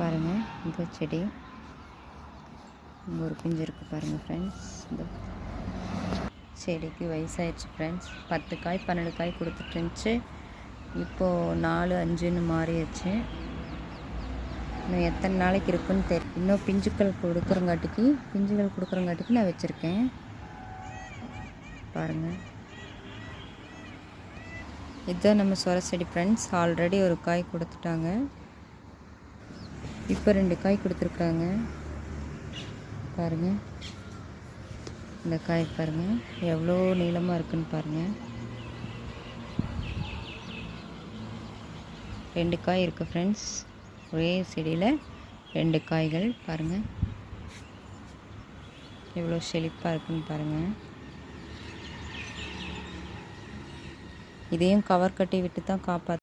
பாருங்கள், இந்த செடி இங்கே ஒரு பிஞ்சு இருக்குது பாருங்கள் ஃப்ரெண்ட்ஸ். இந்த செடிக்கு வயசாகிடுச்சு ஃப்ரெண்ட்ஸ். 10 காய் 12 காய் கொடுத்துட்டு இருந்துச்சு. இப்போது 4 5ன்னு மாறிடுச்சு. இன்னும் எத்தனை நாளைக்கு இருக்குன்னு தெரியும். இன்னும் பிஞ்சுகள் கொடுக்குறங்காட்டிக்கு நான் வச்சுருக்கேன். பாருங்கள், இதுதான் நம்ம சொர செடி ஃப்ரெண்ட்ஸ். ஆல்ரெடி ஒரு காய் கொடுத்துட்டாங்க. இப்போ 2 காய் கொடுத்துருக்காங்க. பாருங்கள், இந்த காய் பாருங்கள் எவ்வளோ நீளமாக இருக்குன்னு பாருங்கள். 2 காய் இருக்குது ஃப்ரெண்ட்ஸ். ஒரே செடியில் 2 காய்கள் பாருங்கள், எவ்வளோ செழிப்பாக இருக்குன்னு பாருங்கள். இதையும் கவர் கட்டி விட்டு தான் காப்பாற்ற